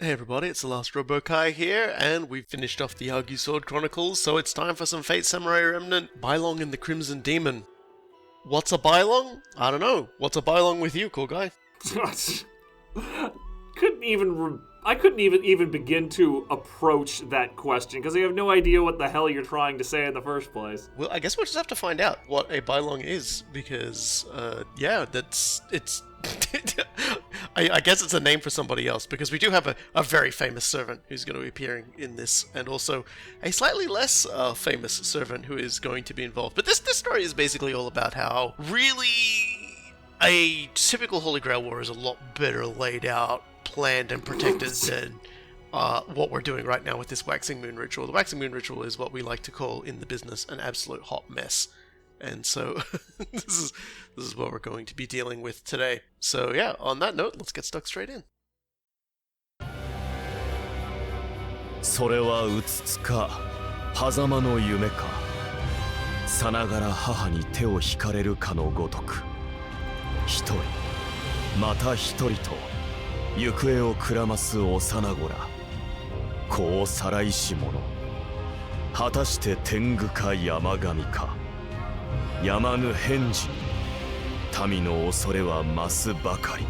Hey everybody, it's the Last Robokai here, and we've finished off the Yagi Sword Chronicles, so it's time for some Fate Samurai Remnant, Bailong and the Crimson Demon. What's a Bailong? I don't know. What's a Bailong with you, cool guy? I couldn't even begin to approach that question, because I have no idea what the hell you're trying to say in the first place. Well, I guess we'll just have to find out what a Bailong is, because, it's... I guess it's a name for somebody else, because we do have a very famous servant who's going to be appearing in this, and also a slightly less famous servant who is going to be involved. But this story is basically all about how really a typical Holy Grail war is a lot better laid out, planned, and protected than what we're doing right now with this Waxing Moon Ritual. The Waxing Moon Ritual is what we like to call in the business an absolute hot mess. And so this is what we're going to be dealing with today. So yeah, on that note, let's get stuck straight in. それはうつつか狭間の夢かさながら母に手を引かれるかのごとく一人また一人と行方をくらます幼子ら子をさらいし者果たして天狗か山神かやまぬ返事に民の恐れは増すばかり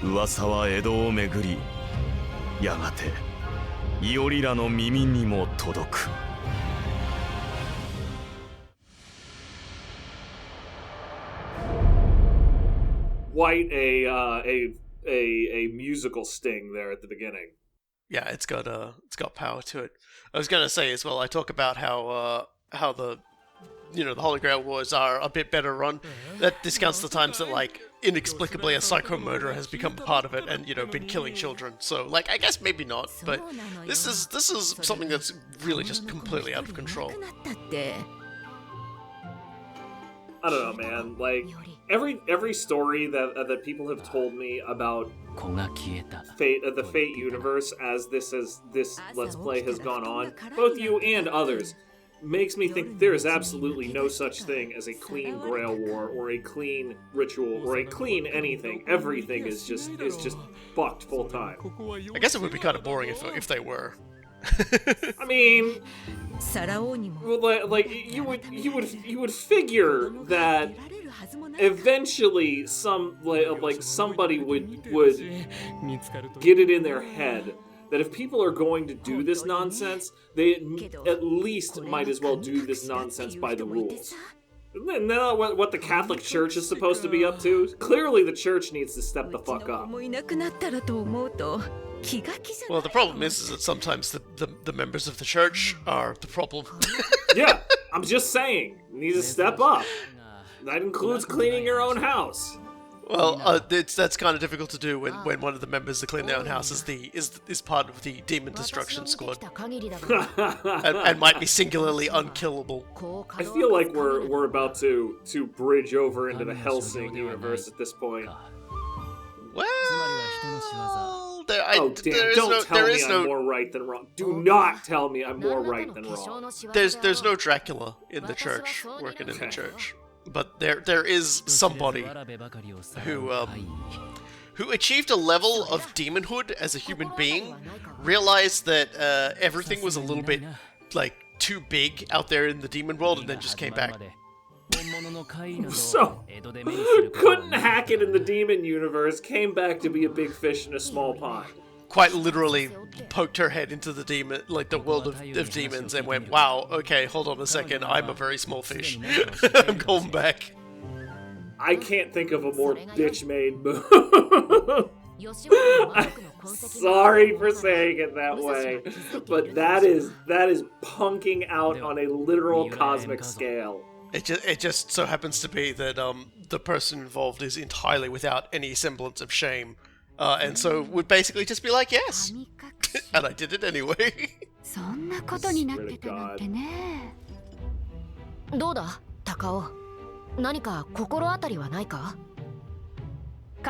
噂は江戸を巡りやがて伊織らの耳にも届く Quite a musical sting there at the beginning. Yeah, it's got power to it. I was gonna say as well. I talk about how the the Holy Grail Wars are a bit better run. That discounts the times that, like, inexplicably a psycho murderer has become a part of it and, been killing children. So, like, I guess maybe not, but this is something that's really just completely out of control. I don't know, man. Like, every story that people have told me about Fate, the Fate universe as this Let's Play has gone on, both you and others, makes me think there is absolutely no such thing as a clean Grail War or a clean ritual or a clean anything. Everything is just fucked full time. I guess it would be kind of boring if they were. I mean, like you would figure that eventually somebody would get it in their head that if people are going to do this nonsense, they at least might as well do this nonsense by the rules. Isn't that what the Catholic Church is supposed to be up to? Clearly the Church needs to step the fuck up. Well, the problem is that sometimes the members of the Church are the problem. Yeah, I'm just saying, you need to step up. That includes cleaning your own house. Well, that's kind of difficult to do when one of the members that clean their own house is part of the demon destruction squad, and might be singularly unkillable. I feel like we're about to bridge over into the Hellsing universe at this point. Well, don't tell me I'm more right than wrong. Do not tell me I'm more right than wrong. There's no Dracula in the church working in the church. But there is somebody who achieved a level of demonhood as a human being, realized that everything was a little bit, like, too big out there in the demon world, and then just came back. So, couldn't hack it in the demon universe, came back to be a big fish in a small pond. Quite literally poked her head into the demon, like the world of demons, and went, wow, okay, hold on a second, I'm a very small fish. I'm going back. I can't think of a more bitch-made move. Sorry for saying it that way, but that is punking out on a literal cosmic scale. It just so happens to be that the person involved is entirely without any semblance of shame. And so would basically just be like, yes. And I did it anyway. Swear to God. どうだ、高尾。何か心当たりはないか? Of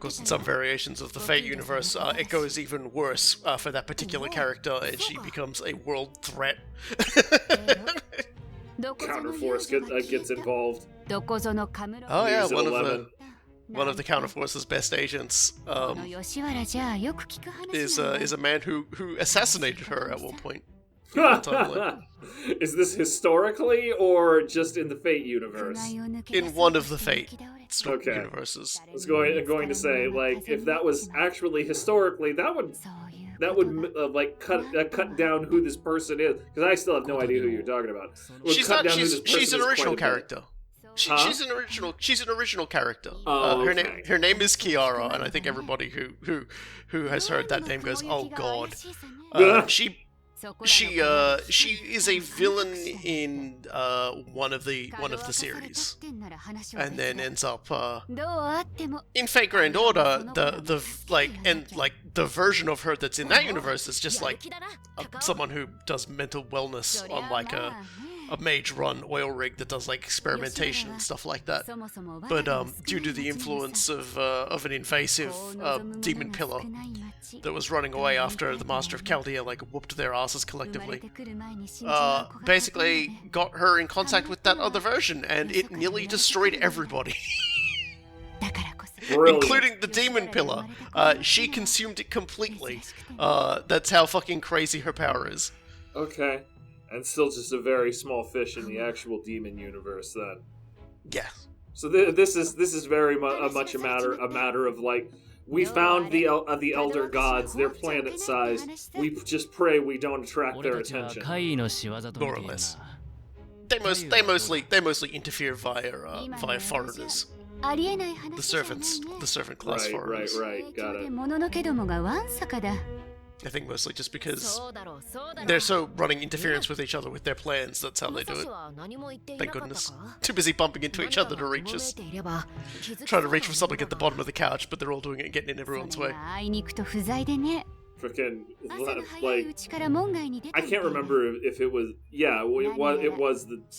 course, in some variations of the Fate universe, it goes even worse for that particular character, and she becomes a world threat. Counterforce gets involved. Oh yeah, one of the Counterforce's best agents, is a man who assassanated her at one point. Is this historically or just in the Fate universe? In one of the Fate Okay. universes. I was going to say, like, if that was actually historically, that would like cut down who this person is, because I still have no idea who you're talking about. She's an original character. She's an original character. Okay. Her name is Kiara, and I think everybody who has heard that name goes, "Oh God." She is a villain in one of the series, and then ends up in Fate Grand Order. The version of her that's in that universe is just like someone who does mental wellness on like a mage-run oil rig that does like experimentation and stuff like that. But due to the influence of an invasive demon pillar that was running away after the Master of Chaldea like whooped their asses collectively, basically got her in contact with that other version, and it nearly destroyed everybody. Brilliant. Including the demon pillar. She consumed it completely. That's how fucking crazy her power is. Okay. And still just a very small fish in the actual demon universe, then. Yeah. So this is very much a matter of like, we found the elder gods. They're planet-sized. We just pray we don't attract their attention. More or less. They mostly interfere via foreigners. The servant class foreigners. Right. Got it. I think mostly just because they're so running interference with each other with their plans. That's how they do it. Thank goodness. Too busy bumping into each other to reach us. Trying to reach for something at the bottom of the couch, but they're all doing it and getting in everyone's way. Freaking, like, I can't remember if it was,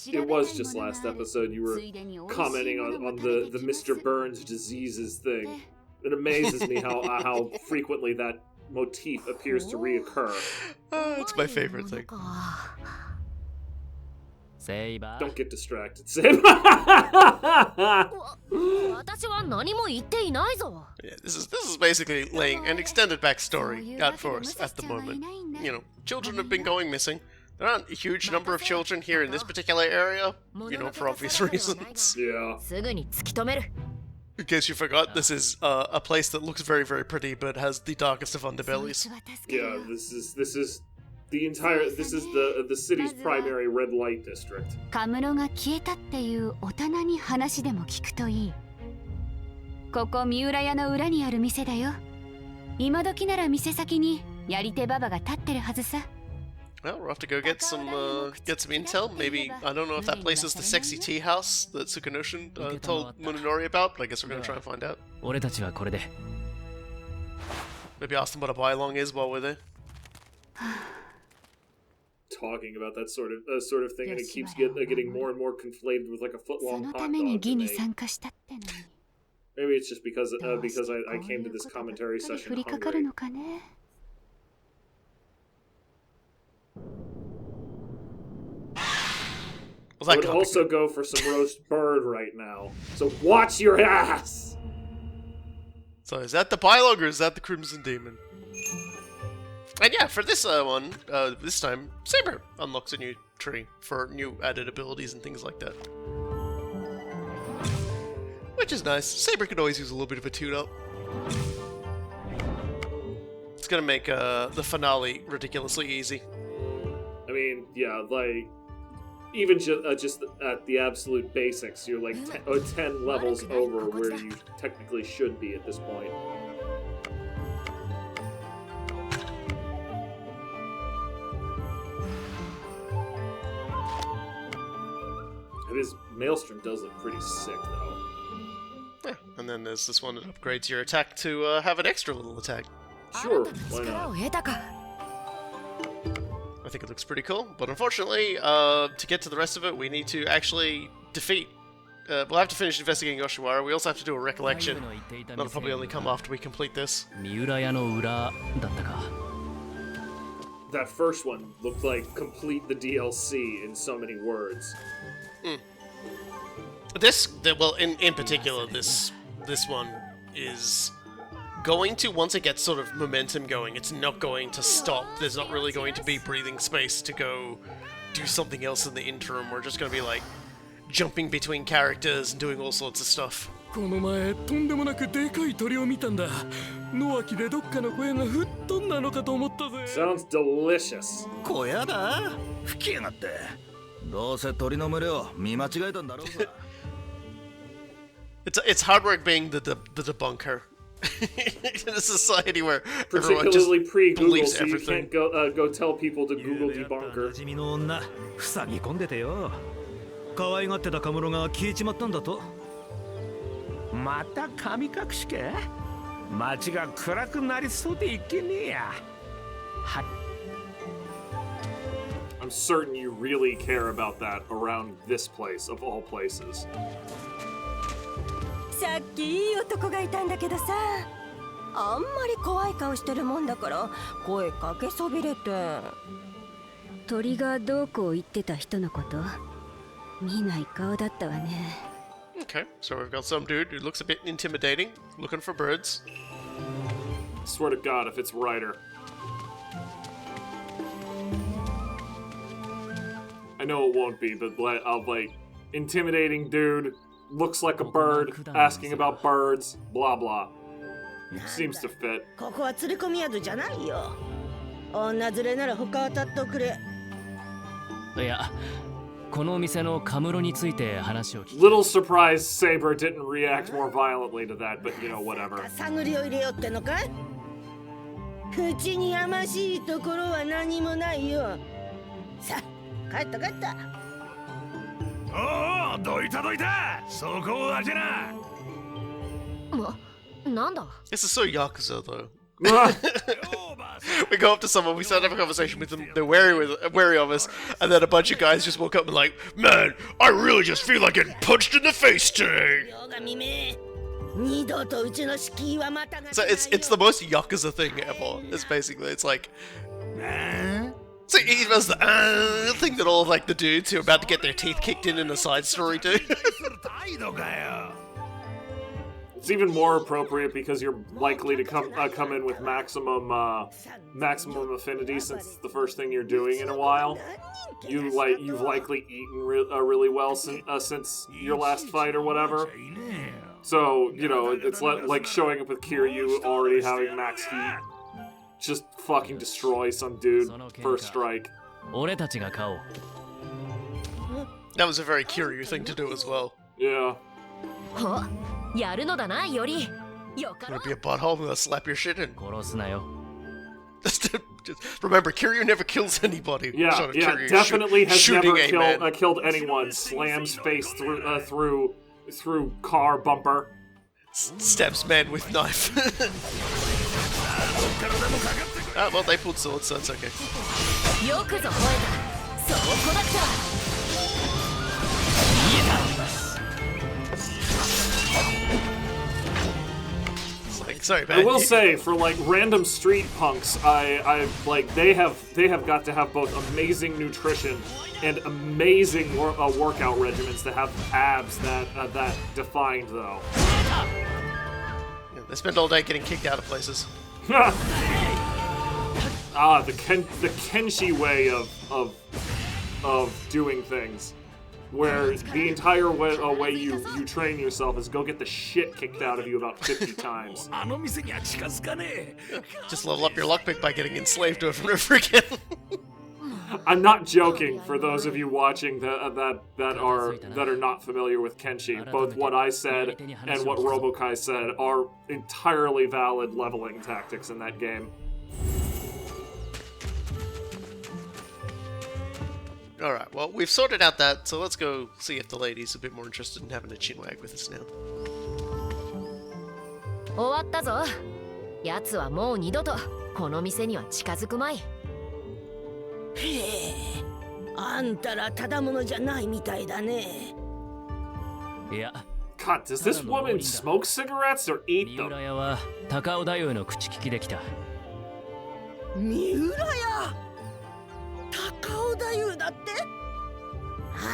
it was just last episode you were commenting on the Mr. Burns diseases thing. It amazes me how frequently that motif appears to reoccur. It's my favorite thing. Don't get distracted, Saber. Yeah, this is basically laying an extended backstory out for us at the moment. You know, children have been going missing. There aren't a huge number of children here in this particular area, you know, for obvious reasons. Yeah. In case you forgot, this is a place that looks very, very pretty, but has the darkest of underbellies. Yeah, this is the city's primary red light district. カムロが消えたっていう大人に話でも聞くといい。ここ三浦屋の裏にある店だよ。今時なら店先にやり手ババが立ってるはずさ。Well, we'll have to go get some intel. Maybe, I don't know if that place is the sexy tea house that Tsukunoshin told Munenori about, but I guess we're going to try and find out. 俺たちはこれで Maybe ask them what a Bailong is while we're there. Talking about that sort of thing, and it keeps getting more and more conflated with like a foot-long その hot ために dog 義に debate. 参加したってのに。 Maybe it's just because I came to this commentary どうして session こういうことばっかり降りかかる hungry. のかね。 Well, I that would can't be also good. go for some roast bird right now. So watch your ass! So is that the Bailong or is that the Crimson Demon? And yeah, for this one, this time, Saber unlocks a new tree for new added abilities and things like that. Which is nice. Saber could always use a little bit of a tune-up. It's gonna make the finale ridiculously easy. I mean, yeah, like, even just at the absolute basics, you're like 10 levels over where you technically should be at this point. His Maelstrom does look pretty sick, though. Yeah, and then there's this one that upgrades your attack to have an extra little attack. Sure, why 力 not? を得たか。 I think it looks pretty cool, but unfortunately, to get to the rest of it, we need to actually defeat... we'll have to finish investigating Yoshiwara. We also have to do a recollection. That'll probably only come after we complete this. 三浦屋の裏だったか That first one looked like complete the DLC in so many words. Well, in particular, this this one is going to, once it gets sort of momentum going, it's not going to stop. There's not really going to be breathing space to go do something else in the interim. We're just going to be like jumping between characters and doing all sorts of stuff. この前とんでもなくでかい鳥を見たんだ。野脇でどっかの小屋が吹っ飛んだのかと思ったぜ。Sounds delicious. 小屋だ？吹きやがって。どうせ鳥の群れを見間違えたんだろうさ。It's hard work being the debunker in a society where everyone Particularly just pre-Google, believes so you everything. can't go tell people to Google 馴 debunker. 染みの女、塞ぎ込んでてよ。可愛がってたカムロが消えちまったんだと。また神隠しか？街が暗くなりそうでいけねえや。はい。I'm certain you really care about that around this place of all places. さっきいい男がいたんだけどさ、あんまり怖い顔してるもんだから声かけそびれて。鳥がどうこう言ってた人のこと？見ない顔だったわね。Okay, so we've got some dude who looks a bit intimidating, looking for birds. Swear to God, if it's Ryder. I know it won't be, but I'll like intimidating dude, looks like a bird, asking about birds, blah blah. Seems to fit. ここは連れ込み宿じゃないよ。女連れなら他当たっとくれ。いや、この店のカムロについて話を聞き。Little surprised Saber didn't react more violently to that, but you know, whatever. 探りを入れようってのか？うちにやましいところは何もないよ。さあ、帰った帰った。おお、どいたどいた。そこを開けな。なんだ This is so Yakuza, though. We go up to someone, we start to have a conversation with them, they're wary of us, and then a bunch of guys just walk up and like, man, I really just feel like getting punched in the face today. So it's the most Yakuza thing ever. It's basically, it's like... So he does the thing that all like the dudes who are about to get their teeth kicked in a side story do. It's even more appropriate because you're likely to come in with maximum affinity since it's the first thing you're doing in a while. You've likely eaten really well since your last fight or whatever. So you know it's like showing up with Kiryu already having max heat. Just fucking destroy some dude first strike. That was a very Kiryu thing to do as well. Yeah. やるのだな、より。Gonna be a butthole who'll slap your shit in. 殺すなよ。Just remember, Kiryu never kills anybody. Yeah, Kiryu definitely has never shooting killed anyone. Slams face through car bumper. Stabs man with knife. Ah, well, they pulled swords, so it's okay. よくぞ吠えた。そうこなくちゃ。Sorry, I will say, for like random street punks, I like they have got to have both amazing nutrition and amazing workout regimens to have abs that defined though. Yeah, they spend all day getting kicked out of places. The Kenshi way of doing things. Where the entire way you train yourself is go get the shit kicked out of you about 50 times. Just level up your lockpick by getting enslaved over and over again. I'm not joking for those of you watching that are not familiar with Kenshi. Both what I said and what Robokai said are entirely valid leveling tactics in that game. Alright, well, we've sorted out that, so let's go see if the lady's a bit more interested in having a chinwag with us now. 終わったぞ。奴はもう二度とこの店には近づくまい。へえ、あんたらただものじゃないみたいだね。いや。God, does this woman smoke cigarettes or eat them? 三浦屋は高尾太夫の口利きできた。三浦屋。高尾太夫だって？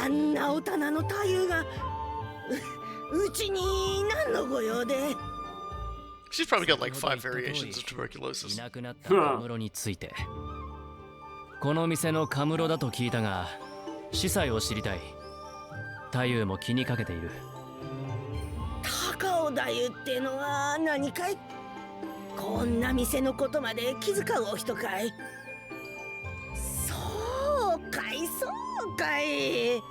あんなお棚の太夫がうちに何のご用で？ She's probably got like 5 variations of tuberculosis. いなくなったカムロについて。この店のカムロだと聞いたが、司祭を知りたい。太夫も気にかけている。高尾太夫ってのは何かい？こんな店のことまで気遣うお人かい？そうかい、そうかい。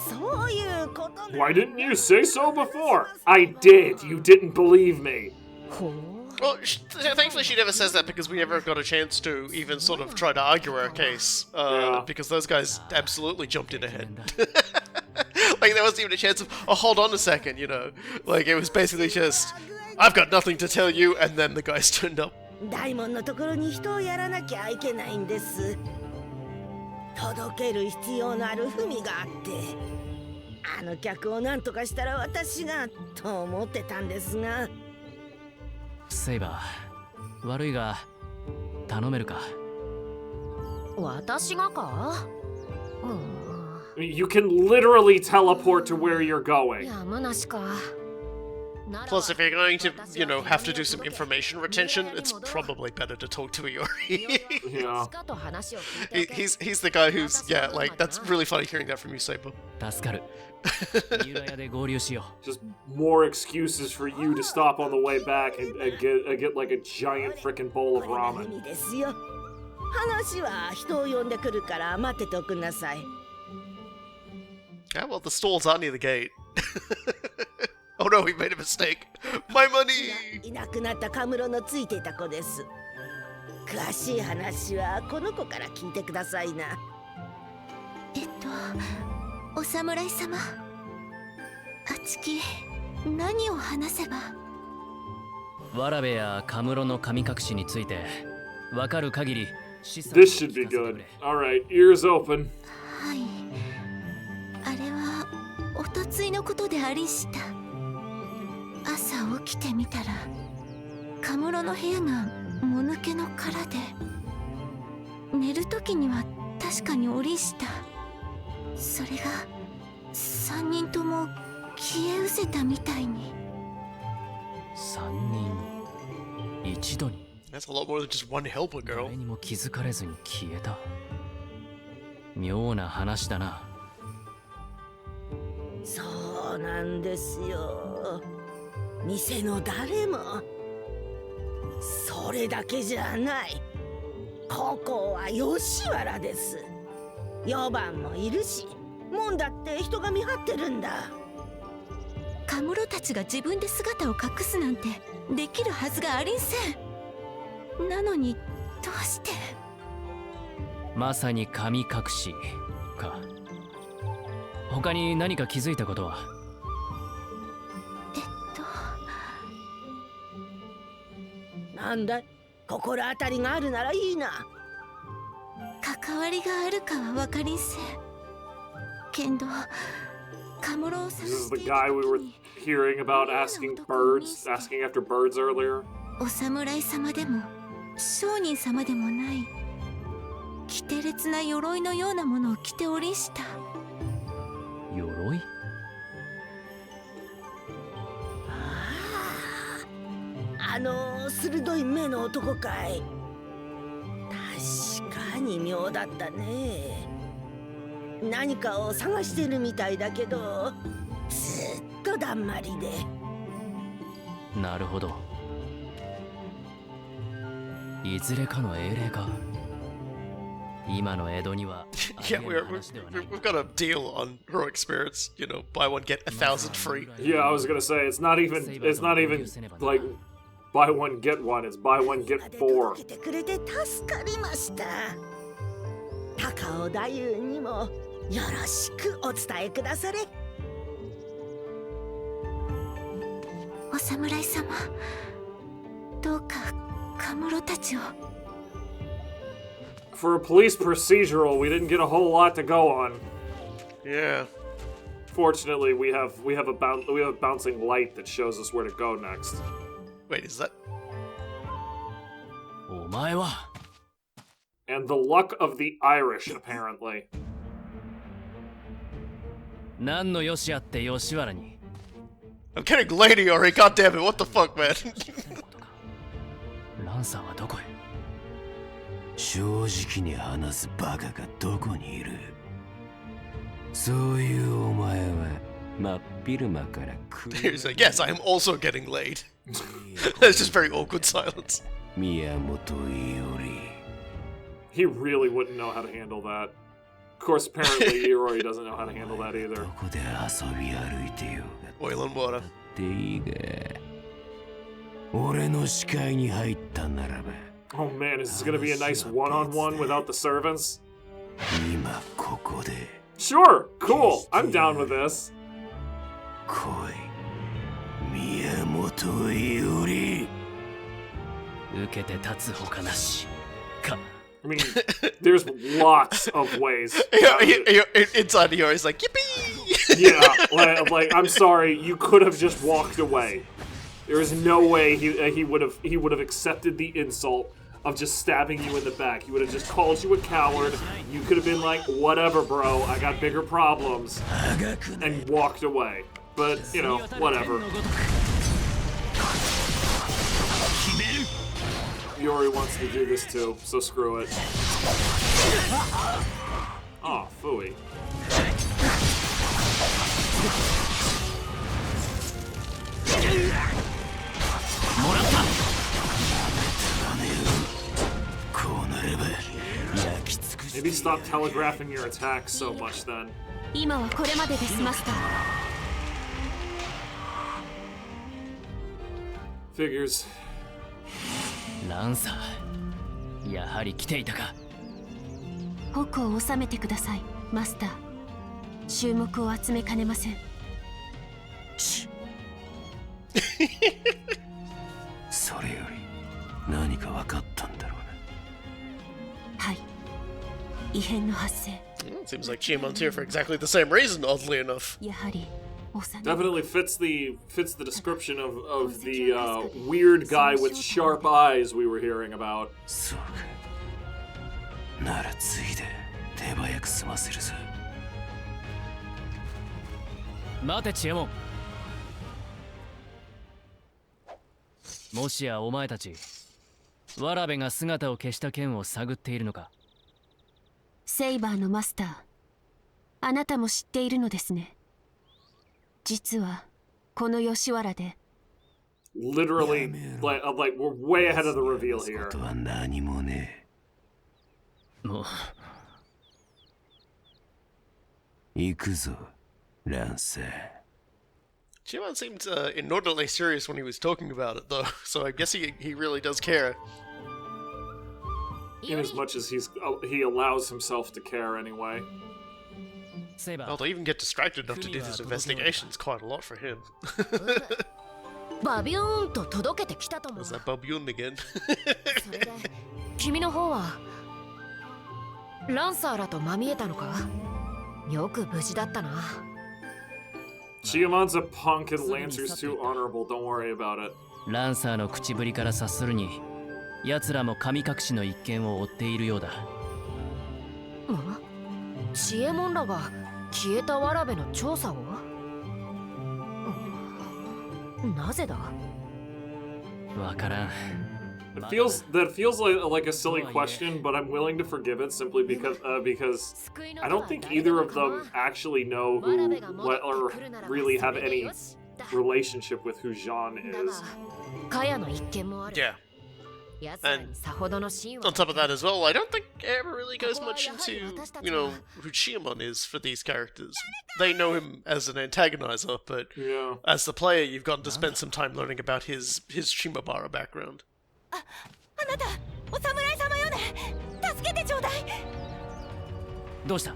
そういうことな。 Why didn't you say so before? I did. You didn't believe me. Well, thankfully she never says that because we never got a chance to even sort of try to argue our case. Because those guys absolutely jumped in ahead. Like there wasn't even a chance of, oh, hold on a second, you know. Like it was basically just, I've got nothing to tell you, and then the guys turned up. 大門のところに人をやらなきゃいけないんです。届ける必要のある文があって、あの客を何とかしたら私がと思ってたんですが。セイバー、悪いが頼めるか？私がか？You can literally teleport to where you're going. やむなしか。 Plus, if you're going to, you know, have to do some information retention, it's probably better to talk to Iori. Yeah. He's the guy who's, yeah, like, that's really funny hearing that from you, Saber. 助かる。三浦屋で合流しよう。 Just more excuses for you to stop on the way back and get like a giant freaking bowl of ramen. 文ですよ。話は人を呼んでくるから待ってておくんなさい。 Yeah, well, the stalls are near the gate. Oh no, we made a mistake. My money! いなくなったカムロのついていた子です。詳しい話はこの子から聞いてくださいな。お侍様、あちき何を話せば？わらべやカムロの神隠しについてわかる限り。 This should be good. Alright, ears open. はい、あれはおとついのことでありした。朝起きてみたらカムロの部屋がもぬけの殻で、寝る時には確かに折りした。それが3人とも消え失せたみたいに。3人一度に。 That's a lot more than just one helper, girl. 誰にも気づかれずに消えた。妙な話だな。そうなんですよ。店の誰も。それだけじゃない。ここは吉原です。4番もいるし、門だって人が見張ってるんだ。カムロたちが自分で姿を隠すなんてできるはずがありんせん。なのにどうして？まさに神隠しか。他に何か気づいたことは？なんだい、心当たりがあるならいいな。関わりがあるかは分かりんせん。けんど、カムロを探 This is して the いる guy we were 時に hearing about asking after birds earlier. お侍様でも商人様でもない奇て烈な鎧のようなものを着ておりんした。鎧？鋭い目の男かい。確かに妙だったね。何かを探してるみたいだけど、ずっとだんまりで。なるほど。いずれかの英霊か。今の江戸には Yeah, we've got a deal on heroic spirits. You know, buy one get 1,000 free. Yeah, I was gonna say it's not even like buy one get one. It's buy one get four. 届けてくれて助かりました。高尾太夫にもよろしくお伝えくだされ。お侍様、どうかカムロたちを。For a police procedural, we didn't get a whole lot to go on. Yeah. Fortunately, we have a bouncing light that shows us where to go next. Wait, is that? お前は And the luck of the Irish, apparently. 何のよしあって吉原に。I'm getting late, Iori. God damn it! What the fuck, man? ランサーはどこへ？正直に話すバカがどこにいる？そういうお前は真っ昼間から来る。 He's like, yes, I am also getting laid. There's just very awkward silence. Miyamoto Iori. He really wouldn't know how to handle that. Of course, apparently Iori doesn't know how to handle that either. ここで遊び歩いてよ Oil and water. っていいが、俺の視界に入ったならば。 Oh man, is this gonna be a nice one-on-one without the servants? 今ここで Sure, cool. I'm down with this. 来い、宮本伊織。受けて立つほかなしか。 I mean, there's lots of ways. Inside Iori's like, yippee! Yeah, like I'm sorry, you could have just walked away. There is no way he would have accepted the insult of just stabbing you in the back. He would have just called you a coward. You could have been like, whatever, bro, I got bigger problems, and walked away. But, you know, whatever. Iori wants to do this too, so screw it. Oh, phooey. Maybe stop telegraphing your attacks so much then. 今はこれまでですマスター。 Figures. ランサー、やはり来ていたか。矛を収めてくださいマスター。注目を集めかねません。それより何か分かったんだろうな。はい。異変の発生。 Seems like Chiamon's here for exactly the same reason, oddly enough. やはり。 Definitely fits the description of the weird guy with sharp eyes we were hearing about. そうか。ならついで手早く済ませるぞ。待てチエモン。もしやお前たち、ワラベが姿を消した件を探っているのか。セイバーのマスター、あなたも知っているのですね。実はこの吉原で Literally, like we're way ahead of the reveal here. ことは何もねえ。もう行くぞ、ランサー。 Chiamon seemed inordinately serious when he was talking about it, though, so I guess he really does care. In as much as he allows himself to care anyway. Well, to even get distracted enough to do his investigations quite a lot for him. Was that Babion again? 君の方はランサーらとまみえたのか。よく無事だったな。 Chiamon's a punk and Lancer's too honorable, don't worry about it. ランサーの口ぶりから察するに、奴らも神隠しの一件を追っているようだ。チエモンらが消えたワラベの調査を？なぜだ？わからん。 That feels like a silly question, but I'm willing to forgive it simply because I don't think either of them actually know who or really have any relationship with who Jean is. Yeah. And on top of that as well, I don't think it ever really goes much into, you know, who Chiamon is for these characters. They know him as an antagonizer, but as the player, you've gotten to spend some time learning about his Shimabara background. あなた、お侍様よね。助けてちょうだい。どうした？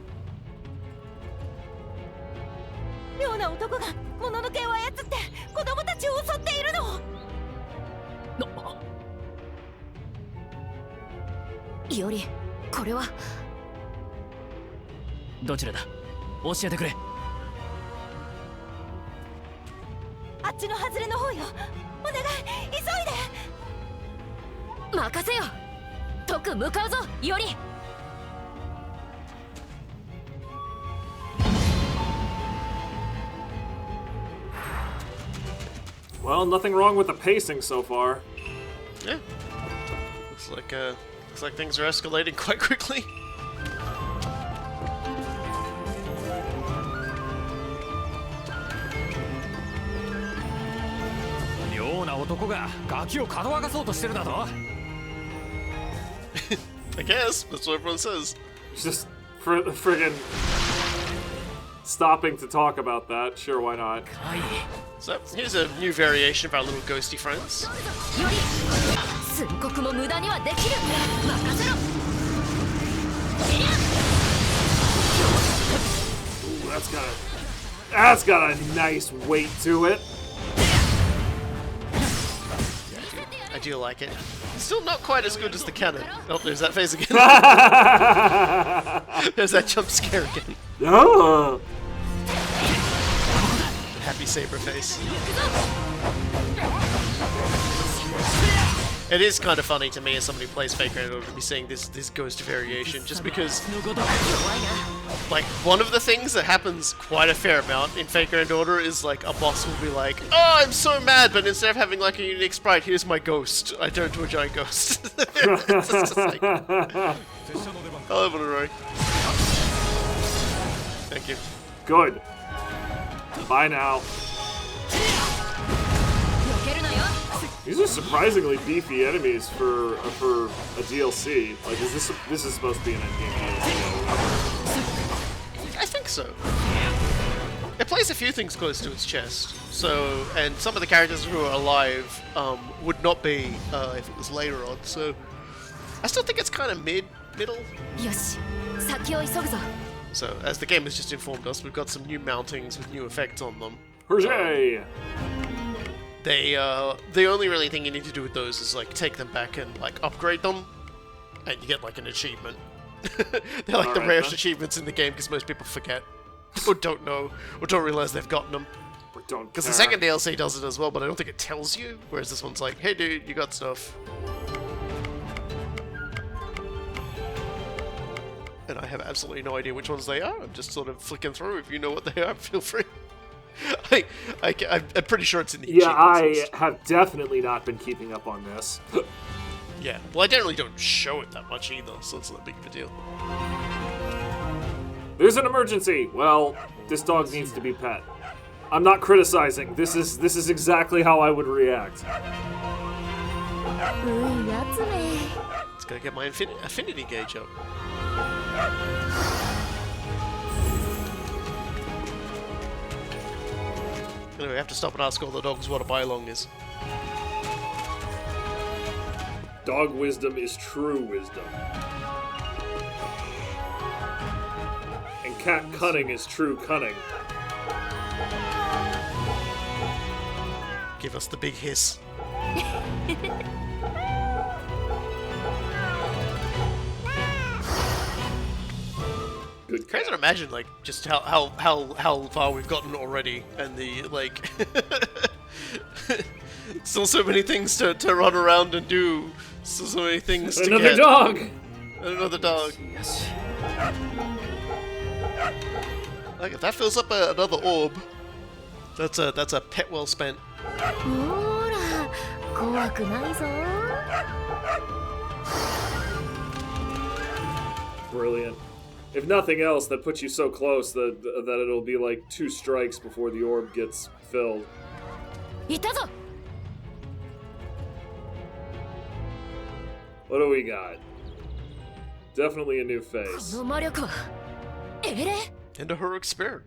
妙な男がもののけを操って子供たちを襲っているの。イオリ、これはどちらだ？教えてくれ。あっちの外れの方よ。お願い、急いで。任せよ。特向かうぞ、イオリ。Well, nothing wrong with the pacing so far. Yeah. Looks like things are escalating quite quickly. 妙な男がガキをかどわかそうとしてるだと I guess that's what everyone says. Just friggin' stopping to talk about that. Sure, why not? So here's a new variation of our little ghosty friends. 寸刻も無駄にはできる。任せろ。 Ooh, that's got a nice weight to it. I do like it. Still not quite as good as the cannon. Oh, there's that phase again. There's that jump scare again. Oh. Happy Saber face. It is kind of funny to me as somebody who plays Faker in order to be seeing this ghost variation, just because, like, one of the things that happens quite a fair amount in Faker and Order is, like, a boss will be like, oh, I'm so mad, but instead of having, like, a unique sprite, here's my ghost. I turn to a giant ghost. It's just like, I'll have it, Roy. Thank you. Good. Bye now. These are surprisingly beefy enemies for a DLC. Like, this is supposed to be an endgame DLC? I think so. It plays a few things close to its chest. So, and some of the characters who are alive would not be if it was later on. So, I still think it's kind of middle. So, as the game has just informed us, we've got some new mountings with new effects on them. Hooray! The only really thing you need to do with those is like take them back and like upgrade them, and you get like an achievement. They're like the rarest achievements in the game because most people forget, or don't know, or don't realize they've gotten them. Because the second DLC does it as well, but I don't think it tells you. Whereas this one's like, hey dude, you got stuff. And I have absolutely no idea which ones they are. I'm just sort of flicking through. If you know what they are, feel free. I'm pretty sure it's in the Yeah, I have definitely not been keeping up on this. Yeah, well, I generally don't show it that much either, so it's not big of a deal. There's an emergency. Well, this dog needs to be pet. I'm not criticizing. This is exactly how I would react. It's gonna get my affinity gauge up. Anyway, we have to stop and ask all the dogs what a Bailong is. Dog wisdom is true wisdom. And cat cunning is true cunning. Give us the big hiss. Good. Crazy to imagine, like, just how far we've gotten already, and the like, still so many things to run around and do, still so many things to Another get. dog. And another dog. Like, if that fills up another orb, that's a pet well spent. Brilliant. If nothing else, that puts you so close that it'll be like 2 strikes before the orb gets filled. What do we got? Definitely a new face. And a heroic spirit.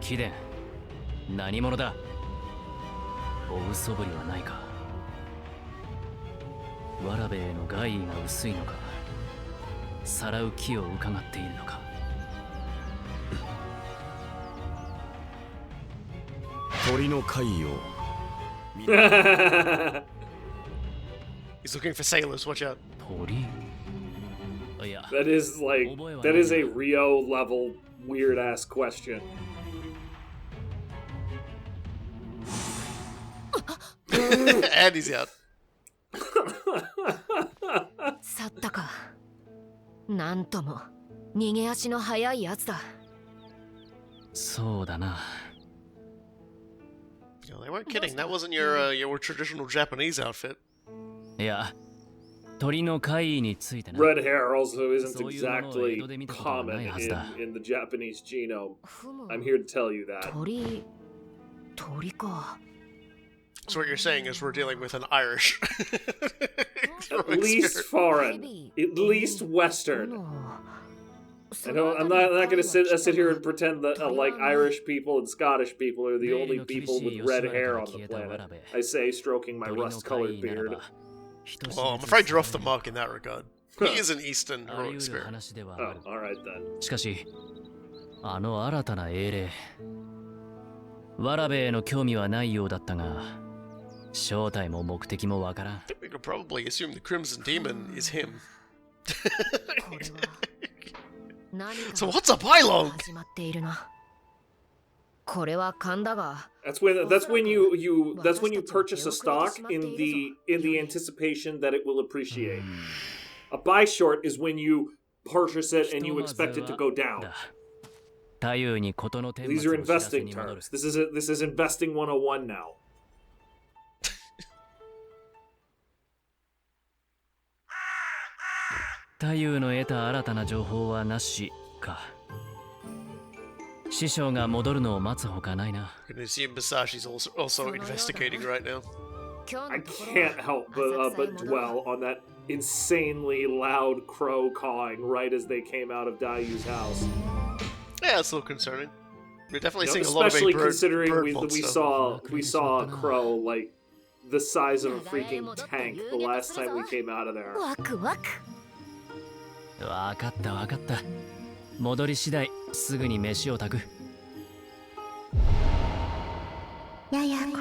貴殿、何者だ。お嘘ぶりはないか。わらべへの害意が薄いのか、さらう気を伺っているのか。鳥の貝を。He's looking for sailors. Watch out. 鳥。いや。That is a Rio level weird ass question. And he's out. 去ったか。なんとも逃げ足の速いやつだ。そうだな。No, they weren't kidding. That wasn't your traditional Japanese outfit. いや、鳥の怪異についてな。 Red hair also isn't そういうものを江戸で exactly 見たことはない common はずだ。 in the Japanese genome. I'm here to tell you that. 鳥か。 So what you're saying is we're dealing with an Irish. At least foreign. At least Western. I know I'm not going to sit here and pretend that like Irish people and Scottish people are the only people with red hair on the planet. I say, stroking my rust-colored beard. Well, I'm afraid you're off the mark in that regard. He is an Eastern heroic spirit. Oh, alright then. しかし、あの新たな英霊、わらべへの興味はないようだったが、正体も目的もわからん。 I think we could probably assume the Crimson Demon is him. So what's a Bailong? 始まっているな。これは勘だが。 That's when you purchase a stock in the anticipation that it will appreciate. A buy short is when you purchase it and you expect it to go down. 太夫に事の顛 These 末 are を知らせ investing に戻る。 terms. This is investing 101 now. 太夫の得た新たな情報はなしか。師匠が戻るのを待つほかないな。 I can assume Basashi's also investigating right now. I can't help but dwell on that insanely loud crow cawing right as they came out of Dayu's house. Yeah, it's a little concerning. We're definitely You know, seeing a lot of especially bird considering bird we monster. saw a crow like the size of a freaking tank the last time we came out of there. ワクワク。わかったわかった。戻り次第すぐに飯を炊く。ややこ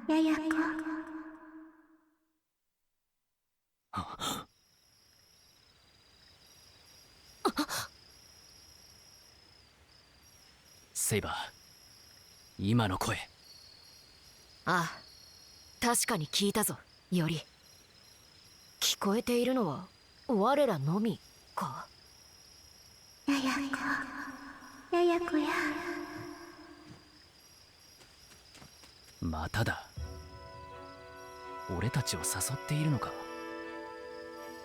や、ややこ。セイバー、今の声。ああ、確かに聞いたぞ、より。聞こえているのは我らのみか。ややこ、ややこや。まただ。俺たちを誘っているのか。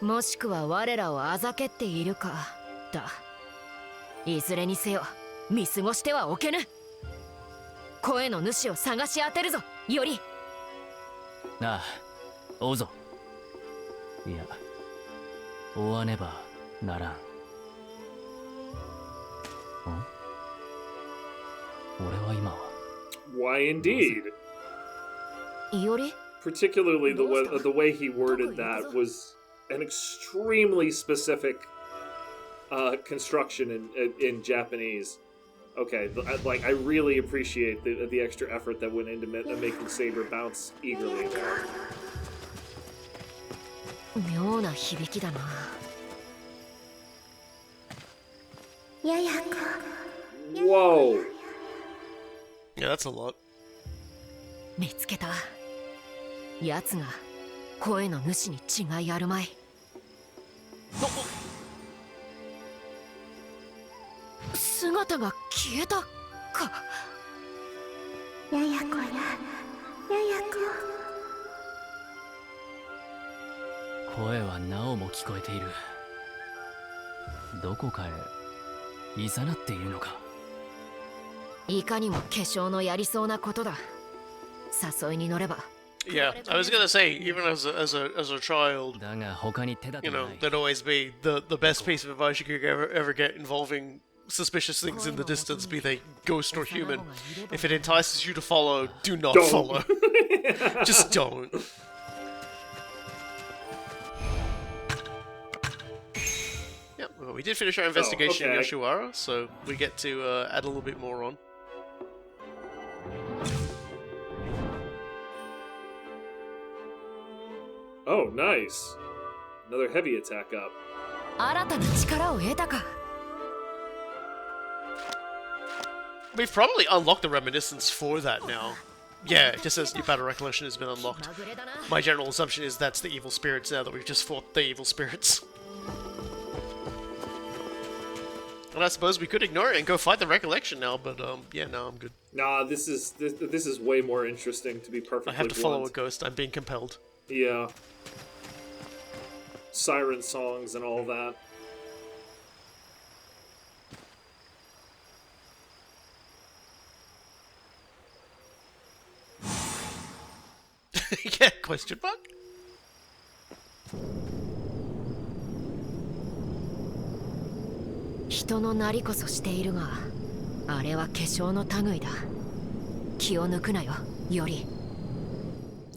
もしくは我らをあざけっているかだ。いずれにせよ見過ごしてはおけぬ。声の主を探し当てるぞ、より。ああ、追うぞ。いや、追わねばならん。俺は今は。 Why indeed? より Particularly the way he worded that was an extremely specific construction in Japanese. Okay, I really appreciate the extra effort that went into making Saber bounce eagerly there. 妙な響きだな。ややこ。 Whoa! Yeah, that's a lot. 見つけた。奴が声の主に違いあるまい。姿が消えたか。ややこや、ややこ。声はなおも聞こえている。どこかへ誘っているのか。いかにも化粧のやりそうなことだ。誘いに乗れば。 Yeah, I was gonna say, even as a child, だが他に手立て you が know, ない。 there'd always be the best piece of advice you could ever get involving suspicious things in the distance, be they ghost or human. If it entices you to follow, do not Don't. follow. Just don't. Yep, well, we did finish our investigation in okay. Yoshiwara, so we get to add a little bit more on. Oh, nice. Another heavy attack up. 新たな力を得たか。 We've probably unlocked the reminiscence for that now. Yeah, it just says your battle recollection has been unlocked. まぐれだな。 My general assumption is that's the evil spirits now that we've just fought the evil spirits. And I suppose we could ignore it and go fight the recollection now, but yeah, no, I'm good. Nah, this is way more interesting, to be perfectly I have to follow blunt. a ghost. I'm being compelled. Yeah. Siren songs and all that. Yeah, question mark?人のなりこそしているが、あれは化粧の類だ。気を抜くなよ、より。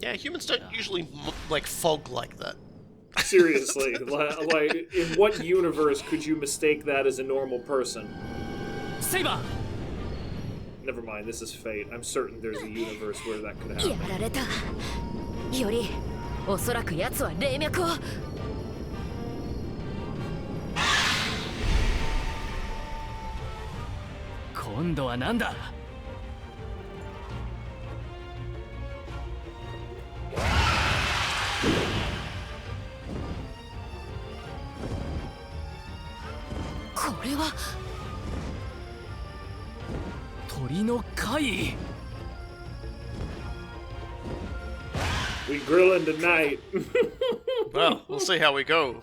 Yeah, humans don't usually like fog like that. Seriously, like, in what universe could you mistake that as a normal person? Saber! Never mind, this is fate. I'm certain there's a universe where that could や happen. られた。より、おそらく奴は霊脈を。今度はなんだ。これは鳥の貝。 We grillin' tonight. Well, we'll see how we go.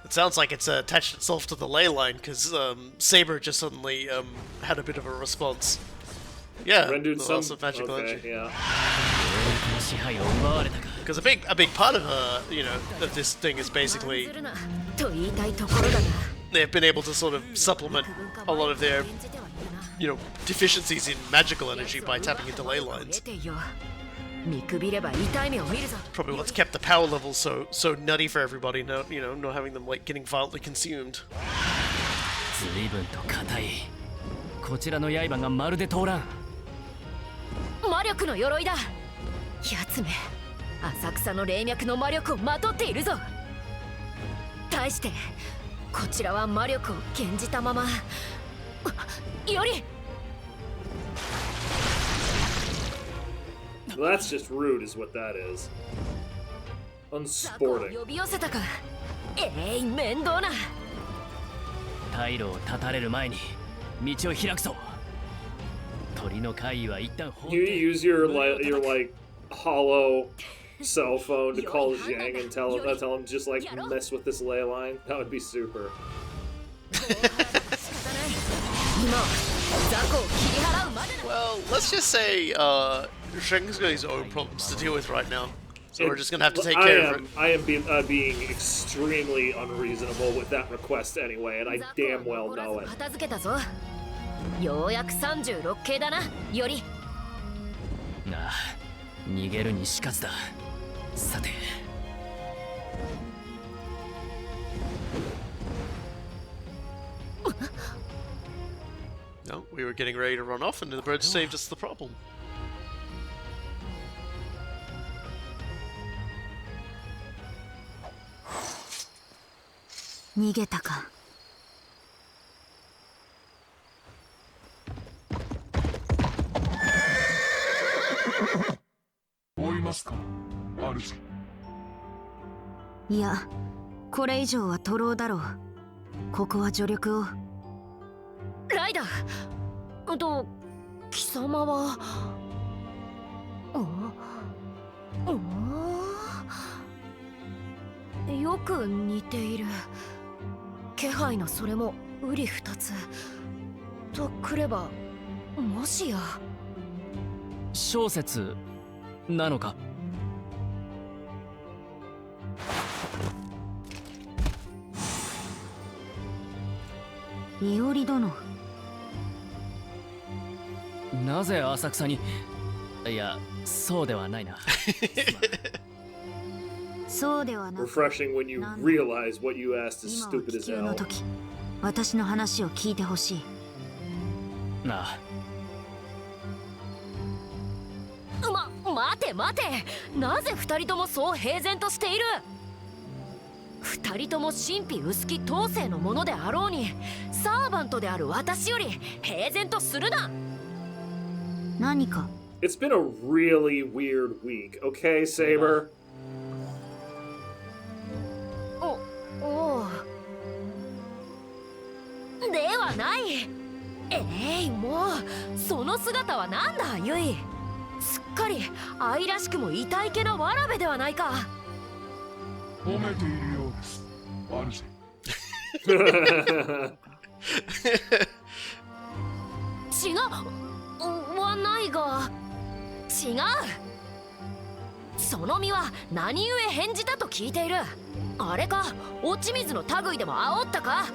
It sounds like it's attached itself to the ley line, because Saber just suddenly had a bit of a response. Yeah, Rendered the some loss of magical energy. yeah. 支配を奪われたか。 Because a big part of of this thing is basically するなと言いたいところだが。 they've been able to sort of supplement a lot of their deficiencies in magical energy by tapping into ley lines. 見くびれば痛い目を見るぞ。 Probably what's kept the power levels so nutty for everybody. Not not having them like getting violently consumed. 随分と硬い。こちらの刃がまるで通らん。魔力の鎧だ。奴め、浅草の霊脈の魔力をまとっているぞ。対してこちらは魔力を減じたまま。より Well, that's just rude, is what that is. 雑魚を Unsporting. 呼び寄せたか。面倒な。退路を断たれる前に道を開くぞ。鳥の貝は一旦放っ You て。 use your like hollow cell phone to call Zhang and tell him just like mess with this ley line. That would be super. 今は雑魚を切り払うまでだ。 Well, let's just say Sheng's got his own problems to deal with right now. So we're just gonna have to take care of it. I am being extremely unreasonable with that request anyway, and I damn well know it. 片付けたぞ。ようやく36系だな、より。なあ、逃げるにしかずだ。さて。 No, we were getting ready to run off, and the bird saved us the problem. 逃げたか。追いますか、主。いや、これ以上は徒労だろう。ここは助力を。ライダー貴様はよく似ている。気配のそれも瓜二つとくれば、もしや小説なのか。いおり殿。なぜ浅草に。いや、そうではないな。そうではなく、 Refreshing when you realize what you asked is 今は stupid 気 as 球の hell. 時、私の話を聞いてほしい。なあ。待て待て、なぜ二人ともそう平然としている。二人とも神秘薄き当世のものであろうに、サーバントである私より平然とするな。何か。 It's been a really weird week, okay, Saber? おうではない。もうの姿はなんだユイ。すっかり愛らしくも痛いけなわらべではないか。褒めているようです。主。違うはないが違う。その身は何故返事だと聞いている。あれか、落ち水の類でも煽ったか。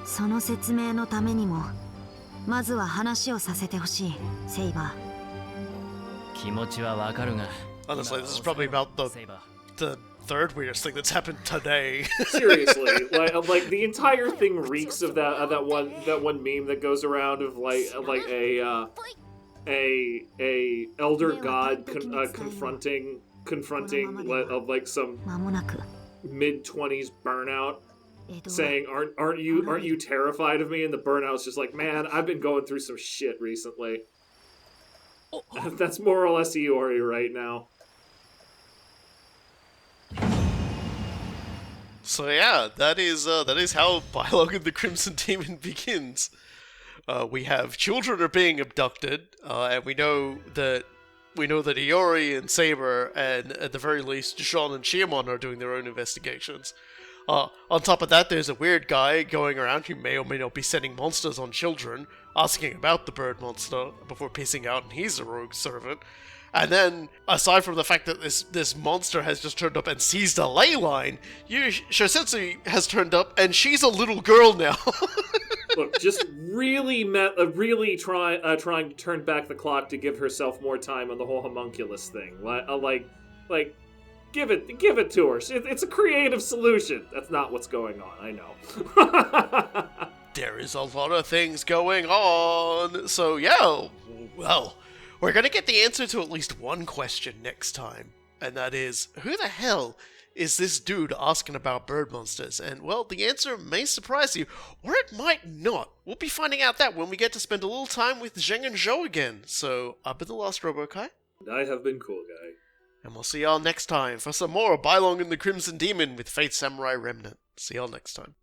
その説明のためにもまずは話をさせてほしい、セイバー。気持ちはわかるが。Honestly, this is probably about the third weirdest thing that's happened today. Seriously, like the entire thing reeks of that one meme that goes around of like a elder god confronting like some mid-20s burnout, saying, "Aren't you terrified of me?" And the burnout's just like, "Man, I've been going through some shit recently." That's more or less Iori right now. So yeah, that is how Bailong and the Crimson Demon begins. We have children are being abducted, and we know that Iori and Saber, and at the very least, Jean and Shiamon are doing their own investigations. On top of that, there's a weird guy going around who may or may not be sending monsters on children, asking about the bird monster before pissing out, and he's a rogue servant. And then, aside from the fact that this monster has just turned up and seized a ley line, Shosetsu has turned up and she's a little girl now. Look, just really trying to turn back the clock to give herself more time on the whole homunculus thing. Like, give it to her. It's a creative solution. That's not what's going on. I know. There is a lot of things going on. So yeah, well, we're going to get the answer to at least one question next time, and that is, who the hell is this dude asking about bird monsters? And, well, the answer may surprise you, or it might not. We'll be finding out that when we get to spend a little time with Zheng and Zhou again. So, I've been the Lost Robokai. I have been Cool Guy. And we'll see y'all next time for some more Bailong and the Crimson Demon with Fate Samurai Remnant. See y'all next time.